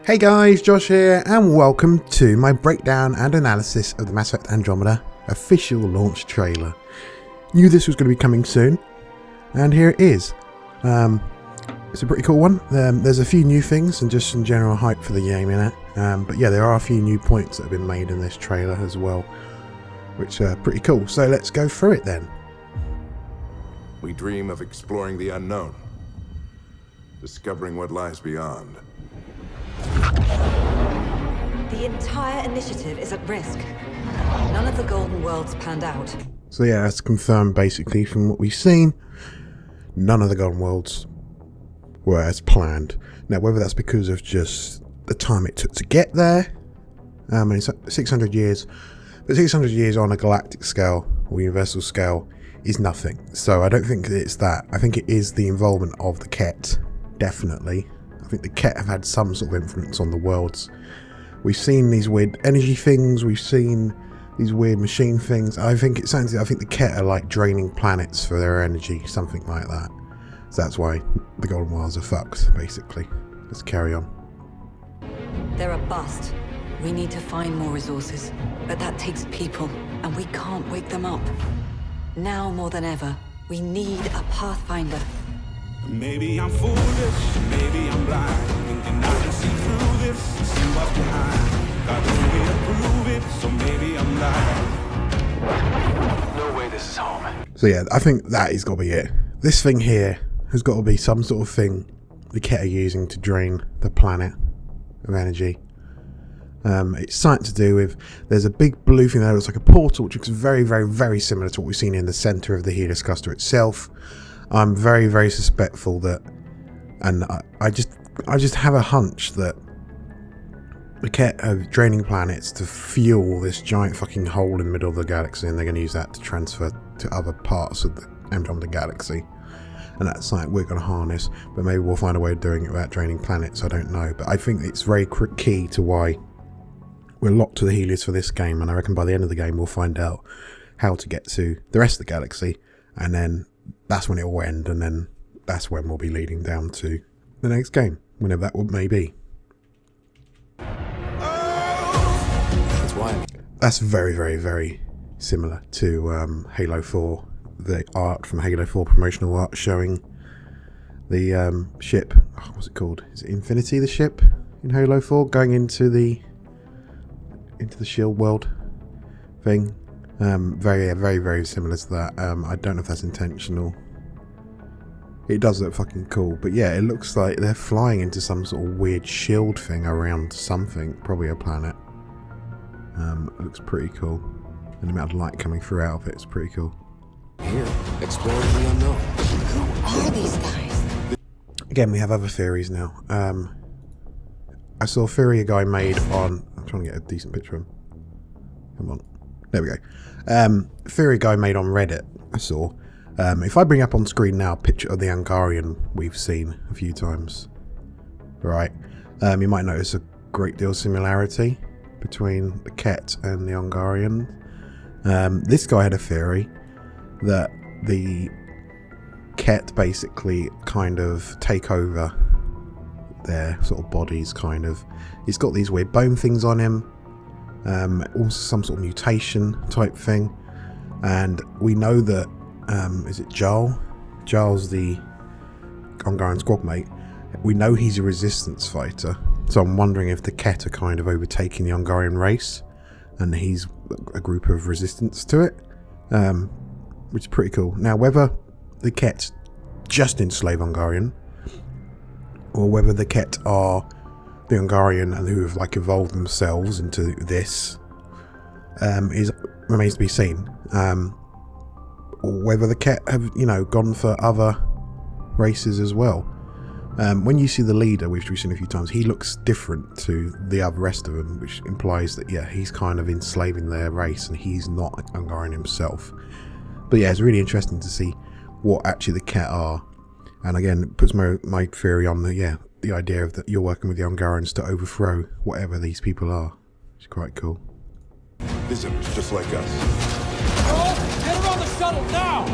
Hey guys, Josh here, and welcome to my breakdown and analysis of the Mass Effect Andromeda official launch trailer. Knew this was going to be coming soon, and here it is. It's a pretty cool one. There's a few new things and just some general hype for the game in it. But yeah, there are a few new points that have been made in this trailer as well, which are pretty cool. So let's go through it then. We dream of exploring the unknown, discovering what lies beyond. The entire initiative is at risk. None of the Golden Worlds panned out. So yeah, that's confirmed basically from what we've seen. None of the Golden Worlds were as planned. Now, whether that's because of just the time it took to get there, and it's 600 years, but 600 years on a galactic scale or universal scale is nothing. So I don't think it's that. I think it is the involvement of the Kett, definitely. I think the Kett have had some sort of influence on the worlds. We've seen these weird energy things, we've seen these weird machine things. I think the Kett are like draining planets for their energy, something like that. So that's why the Golden Worlds are fucked, basically. Let's carry on. They're a bust. We need to find more resources, but that takes people, and we can't wake them up. Now more than ever, we need a Pathfinder. Maybe I'm foolish, maybe I'm blind, thinking I can see through this, see what's behind. Got no way to prove it, so maybe I'm lying. No way this is home. So yeah, I think that has got to be it. This thing here has got to be some sort of thing the Kett are using to drain the planet of energy. It's something to do with, there's a big blue thing there that looks like a portal, which looks very, very, very similar to what we've seen in the centre of the Helios cluster itself. I'm very, very suspectful that, and I just have a hunch that the Kett are draining planets to fuel this giant fucking hole in the middle of the galaxy, and they're going to use that to transfer to other parts of the Andromeda galaxy. And that's something we're going to harness, but maybe we'll find a way of doing it without draining planets, I don't know. But I think it's very key to why we're locked to the Helios for this game, and I reckon by the end of the game we'll find out how to get to the rest of the galaxy, and then that's when it will end, and then that's when we'll be leading down to the next game, whenever that may be. That's why. That's very, very, very similar to Halo 4. The art from Halo 4, promotional art showing the ship. Oh, what's it called? Is it Infinity, the ship in Halo 4, going into the shield world thing? Very, very, very similar to that. I don't know if that's intentional. It does look fucking cool, but yeah, it looks like they're flying into some sort of weird shield thing around something, probably a planet. It looks pretty cool, and the amount of light coming through out of it is pretty cool. Here, exploring the unknown. Who are these guys? Again, we have other theories now. I saw a theory a guy made on... I'm trying to get a decent picture of him. Come on. There we go. Theory guy made on Reddit, I saw. If I bring up on screen now a picture of the Angarian we've seen a few times, right? You might notice a great deal of similarity between the Kett and the Angarian. This guy had a theory that the Kett basically kind of take over their sort of bodies, kind of. He's got these weird bone things on him. Also some sort of mutation type thing, and we know that is it Jarl? Jarl's the Angarian squad mate. We know he's a resistance fighter, so I'm wondering if the Kett are kind of overtaking the Angarian race, and he's a group of resistance to it, which is pretty cool. Now, whether the Kett just enslave Angarian, or whether the Kett are the Angarian and who have like evolved themselves into this remains to be seen. Or whether the Kett have, gone for other races as well. When you see the leader, which we've seen a few times, he looks different to the other rest of them, which implies that he's kind of enslaving their race and he's not Angarian himself. But yeah, it's really interesting to see what actually the Kett are. And again, it puts my theory on the idea of that you're working with the Angarians to overthrow whatever these people are. It's quite cool. Visitors just like us. Oh, get her on the shuttle now!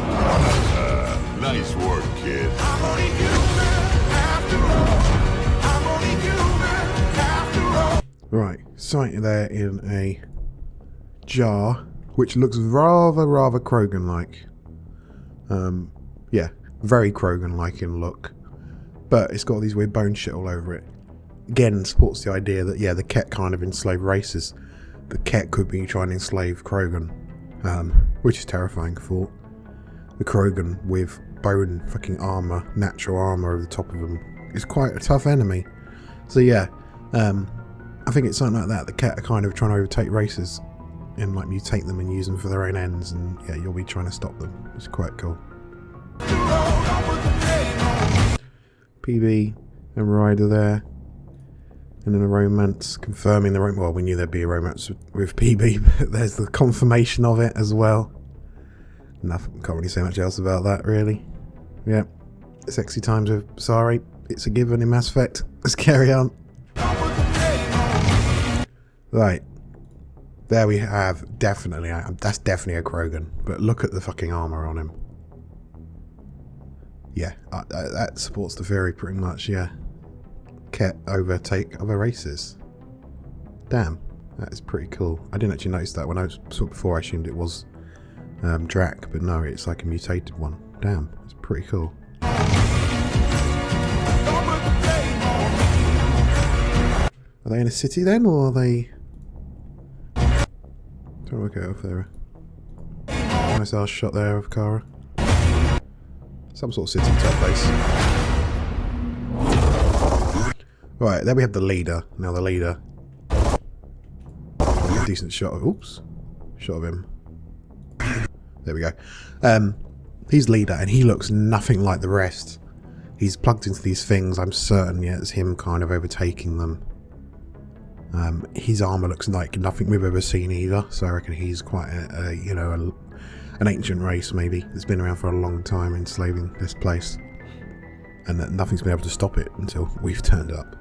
Nice work, kid. I'm only human after all. I'm only human after Right, sight there in a jar, which looks rather Krogan-like. Yeah, very Krogan-like in look. But it's got these weird bone shit all over it. Again, supports the idea that, yeah, the Kett kind of enslaved races. The Kett could be trying to enslave Krogan. Which is terrifying thought. The Krogan with bone fucking armour, natural armour over the top of them, is quite a tough enemy. So yeah, I think it's something like that. The Kett are kind of trying to overtake races and like mutate them and use them for their own ends, and yeah, you'll be trying to stop them. It's quite cool. PB and Ryder there. And then a romance, confirming the romance. Well, we knew there'd be a romance with PB, but there's the confirmation of it as well. Nothing, can't really say much else about that, really. Yeah, sexy times with Sari. It's a given in Mass Effect. Let's carry on. Right. There we have, definitely, that's definitely a Krogan. But look at the fucking armour on him. Yeah, that supports the theory pretty much, yeah. Kett overtake other races. Damn, that is pretty cool. I didn't actually notice that when I saw it before. I assumed it was Drac, but no, it's like a mutated one. Damn, it's pretty cool. Are they in a city then, or are they... Trying to work out if they're... Nice ass shot there of Kara. Some sort of city type place. Right, there we have the leader. Now the leader. A decent shot of... Oops. Shot of him. There we go. He's leader, and he looks nothing like the rest. He's plugged into these things. I'm certain, yeah, it's him kind of overtaking them. His armour looks like nothing we've ever seen either, so I reckon he's quite an ancient race, maybe, that's been around for a long time enslaving this place. And that nothing's been able to stop it until we've turned up.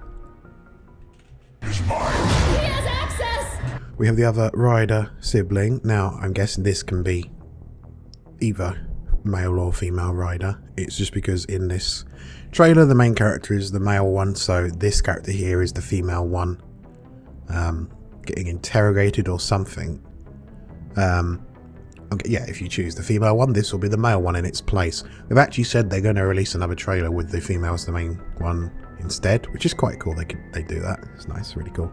We have the other Ryder sibling. Now, I'm guessing this can be either male or female Ryder. It's just because in this trailer, the main character is the male one, so this character here is the female one. Getting interrogated or something. Okay, yeah, if you choose the female one, this will be the male one in its place. They've actually said they're going to release another trailer with the female as the main one instead, which is quite cool. They do that. It's nice, really cool.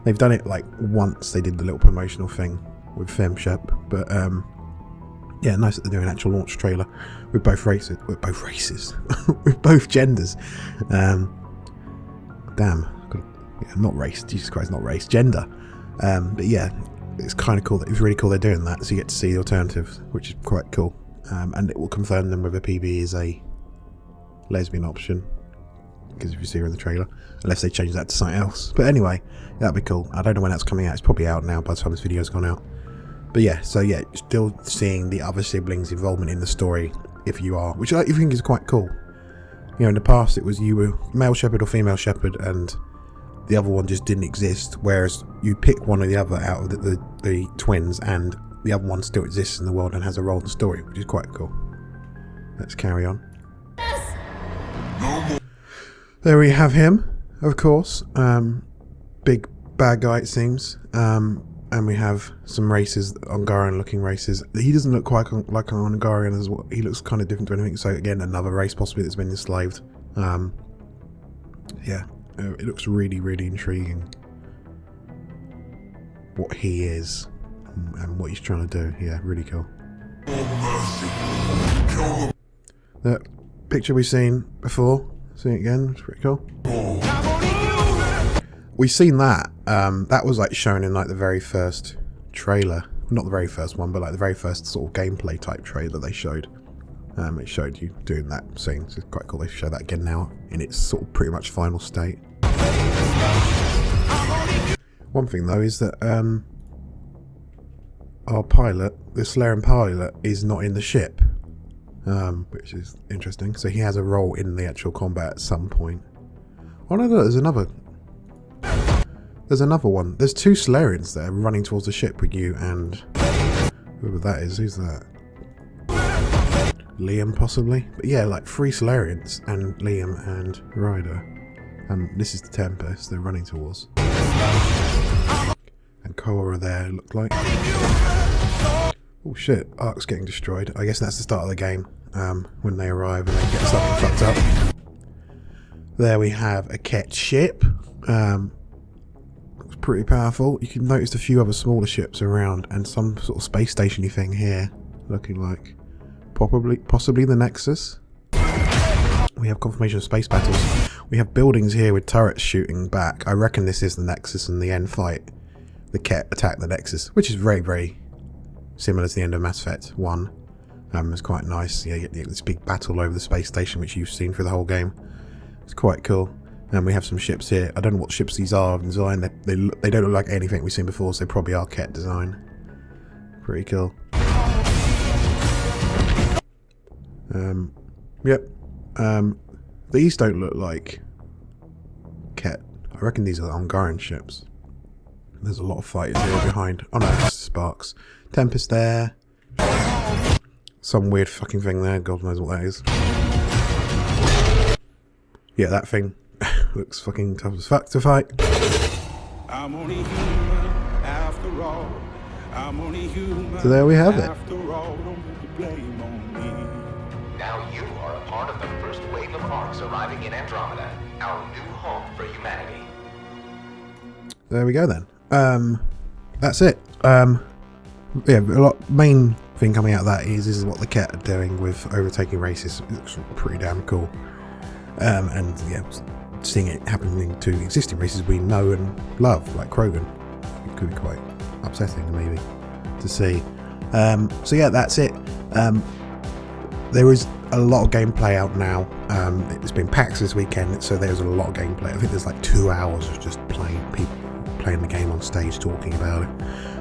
They've done it like once. They did the little promotional thing with FemShep, but yeah, nice that they're doing an actual launch trailer with both races, with both genders. Damn, yeah, not race. Jesus Christ, not race, gender. But yeah, it's kind of cool. It's really cool they're doing that, so you get to see the alternatives, which is quite cool. And it will confirm them whether PB is a lesbian option, because if you see her in the trailer, unless they change that to something else. But anyway, that'd be cool. I don't know when that's coming out. It's probably out now by the time this video's gone out. But yeah, so yeah, still seeing the other siblings' involvement in the story, if you are, which I think is quite cool. You know, in the past it was you were male shepherd or female shepherd, and the other one just didn't exist, whereas you pick one or the other out of the twins, and the other one still exists in the world and has a role in the story, which is quite cool. Let's carry on. There we have him, of course. Big bad guy, it seems. And we have some races, Ungarian looking races. He doesn't look quite like an Ungarian as well. He looks kind of different to anything. So again, another race possibly that's been enslaved. Yeah, it looks really, really intriguing. What he is and what he's trying to do. Yeah, really cool. The picture we've seen before. See it again. It's pretty cool. We've seen that. That was like shown in like the very first trailer. Not the very first one, but like the very first sort of gameplay type trailer they showed. It showed you doing that scene. So it's quite cool they show that again now in its sort of pretty much final state. One thing though is that our pilot, the Solarian pilot, is not in the ship. Which is interesting. So he has a role in the actual combat at some point. Oh no, there's another. There's another one. There's two Solarians there running towards the ship with you and whoever that is. Who's that? Liam, possibly? But yeah, like 3 Solarians and Liam and Ryder. And this is the Tempest they're running towards. and Cora there, look like. Oh shit, Ark's getting destroyed. I guess that's the start of the game, when they arrive and they get something fucked up. There we have a Kett ship. It's pretty powerful. You can notice a few other smaller ships around and some sort of space station-y thing here, looking like possibly the Nexus. We have confirmation of space battles. We have buildings here with turrets shooting back. I reckon this is the Nexus and the end fight. The Kett attack the Nexus, which is very, very similar to the end of Mass Effect 1. It's quite nice. Yeah, you get this big battle over the space station, which you've seen for the whole game. It's quite cool. And we have some ships here. I don't know what ships these are of design. They don't look like anything we've seen before, so they probably are Kett design. Pretty cool. Yep. These don't look like Kett. I reckon these are Ungaran ships. There's a lot of fighters here behind. Oh no, that's Sparks. Tempest there. Some weird fucking thing there. God knows what that is. Yeah, that thing looks fucking tough as fuck to fight. I'm only human after all. I'm only human. So there we have it. After all, don't put the blame on me. Now you are a part of the first wave of arcs arriving in Andromeda, our new home for humanity. There we go then. That's it. Yeah, main thing coming out of that is this is what the Kett are doing with overtaking races. It looks pretty damn cool. And yeah, seeing it happening to existing races we know and love, like Krogan. It could be quite upsetting maybe to see. So yeah, that's it. There is a lot of gameplay out now. It's been PAX this weekend, so there's a lot of gameplay. I think there's like 2 hours of just people playing the game on stage, talking about it,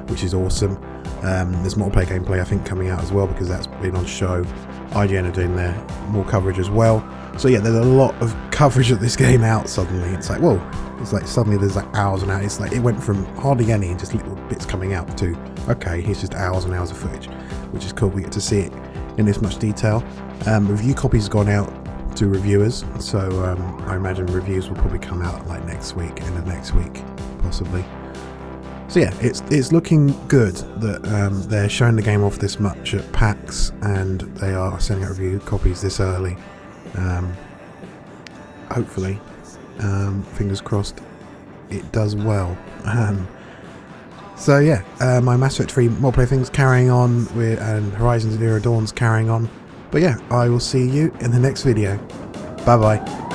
which is awesome. There's multiplayer gameplay I think coming out as well, because that's been on show. IGN are doing their more coverage as well. So yeah, there's a lot of coverage of this game out suddenly. It's like, whoa, it's like suddenly there's like hours and hours. It's like it went from hardly any and just little bits coming out to, okay, here's just hours and hours of footage, which is cool. We get to see it in this much detail. Review copies gone out to reviewers, so I imagine reviews will probably come out like next week, end of next week, possibly. So yeah, it's looking good that they're showing the game off this much at PAX, and they are sending out review copies this early. Hopefully, fingers crossed, it does well. So yeah, my Mass Effect 3 multiplayer things carrying on, and Horizon Zero Dawn's carrying on. But yeah, I will see you in the next video. Bye bye.